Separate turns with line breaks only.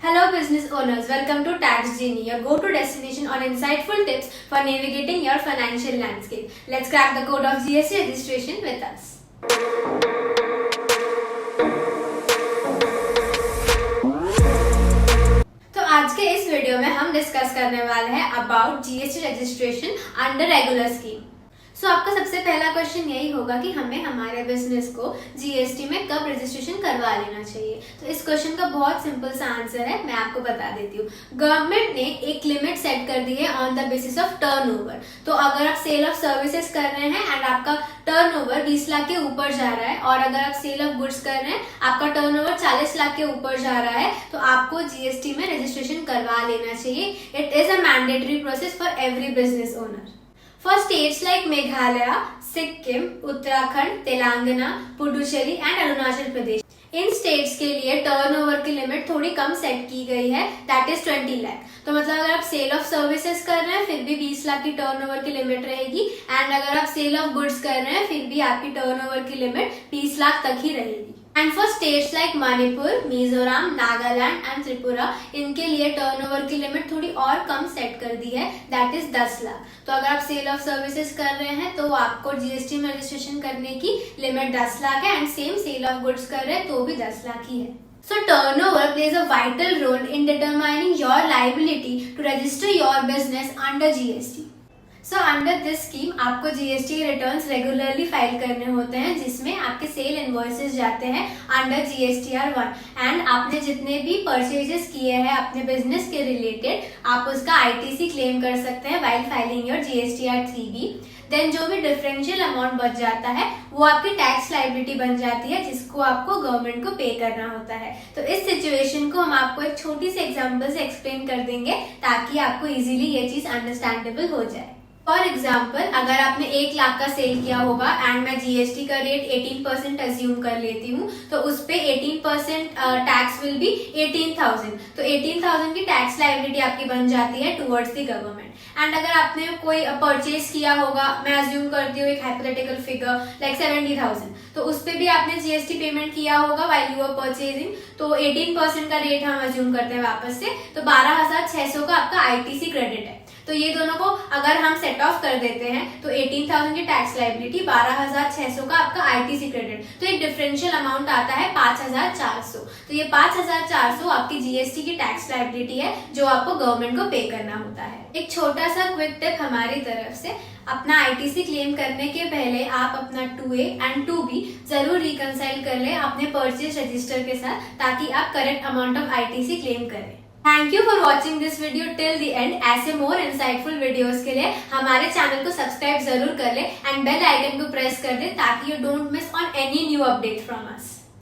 Hello business owners, welcome to Tax Genie, your go-to destination on insightful tips for navigating your financial landscape. Let's crack the code of GST registration with us. तो आज के इस video में हम discuss करने वाले हैं about GST registration under regular scheme. So आपका सबसे पहला क्वेश्चन यही होगा कि हमें हमारे बिजनेस को जीएसटी में कब रजिस्ट्रेशन करवा लेना चाहिए। तो इस क्वेश्चन का बहुत सिंपल सा आंसर है, मैं आपको बता देती हूँ। गवर्नमेंट ने एक लिमिट सेट कर दी है on the basis of turnover. तो अगर आप सेल ऑफ सर्विसेज कर रहे हैं एंड आपका टर्नओवर 20 लाख के ऊपर जा रहा है, और अगर आप सेल ऑफ गुड्स कर रहे हैं आपका टर्नओवर 40 लाख के ऊपर जा रहा है, तो आपको जीएसटी में रजिस्ट्रेशन करवा लेना चाहिए। It is a mandatory process for every business owner. For states like Meghalaya, Sikkim, Uttarakhand, Telangana, Puducherry and Arunachal Pradesh, in states के लिए टर्नओवर की लिमिट थोड़ी कम सेट की गई है, दैट इज 20 लाख। तो मतलब अगर आप सेल ऑफ सर्विसेज कर रहे हैं फिर भी 20 लाख की टर्नओवर की लिमिट रहेगी, एंड अगर आप सेल ऑफ गुड्स कर रहे हैं फिर भी आपकी टर्नओवर की लिमिट 20 लाख तक ही रहेगी। And for states like Manipur, Mizoram, Nagaland and Tripura, इनके लिए टर्नओवर की लिमिट थोड़ी और कम सेट कर दी है, दैट इज 10 लाख। तो अगर आप सेल ऑफ सर्विसेज कर रहे हैं तो आपको जीएसटी में रजिस्ट्रेशन करने की लिमिट 10 लाख है, and same sale of goods कर रहे हैं तो भी 10 लाख ही है। So turnover plays a vital role in determining your liability to register your business under GST. So under this scheme आपको GST रिटर्न्स रेगुलरली फाइल करने होते हैं, जिसमें आपके सेल इनवॉइसेस जाते हैं अंडर GSTR 1, एंड आपने जितने भी परचेजेस किए हैं अपने बिजनेस के रिलेटेड आप उसका ITC क्लेम कर सकते हैं while filing your GSTR 3B। Then जो भी डिफरेंशियल अमाउंट बच जाता है वो आपकी टैक्स लाइबिलिटी बन जाती है, जिसको आपको गवर्नमेंट को पे करना होता है। तो इस सिचुएशन को हम आपको एक छोटी सी एग्जांपल से एक्सप्लेन कर देंगे ताकि आपको इजीली ये चीज अंडरस्टैंडेबल हो जाए। फॉर एग्जाम्पल, अगर आपने 1 लाख का सेल किया होगा एंड मैं जीएसटी का रेट 18% अज्यूम कर लेती हूँ, तो उस पे 18% टैक्स विल बी 18,000। तो 18,000 की टैक्स लाइबिलिटी आपकी बन जाती है टुवर्ड्स द गवर्नमेंट। एंड अगर आपने कोई परचेज किया होगा, मैं अज्यूम करती हूँ एक हाइपोथेटिकल फिगर लाइक 70,000, तो उस पे भी आपने जीएसटी पेमेंट किया होगा व्हाइल यू आर परचेजिंग। तो 18% का रेट हम अज्यूम करते हैं वापस से, तो 12,600 का आपका आईटीसी क्रेडिट है। तो ये दोनों को अगर हम सेट ऑफ कर देते हैं तो 18,000 की टैक्स लाइबिलिटी, 12,600 का आपका आईटीसी क्रेडिट, तो एक डिफरेंशियल अमाउंट आता है 5,400। तो ये 5,400 आपकी जीएसटी की टैक्स लाइबिलिटी है जो आपको गवर्नमेंट को पे करना होता है। एक छोटा सा क्विक टिप हमारी तरफ से, अपना आईटीसी क्लेम करने के पहले आप अपना 2A एंड 2B जरूर रिकंसाइल कर ले अपने परचेज रजिस्टर के साथ, ताकि आप correct amount of ITC claim करें। Thank you for watching this video till the end. ऐसे मोर इंसाइटफुल वीडियोस के लिए हमारे चैनल को सब्सक्राइब जरूर कर ले एंड बेल आइकन को प्रेस कर दे ताकि you don't miss on any new update from us.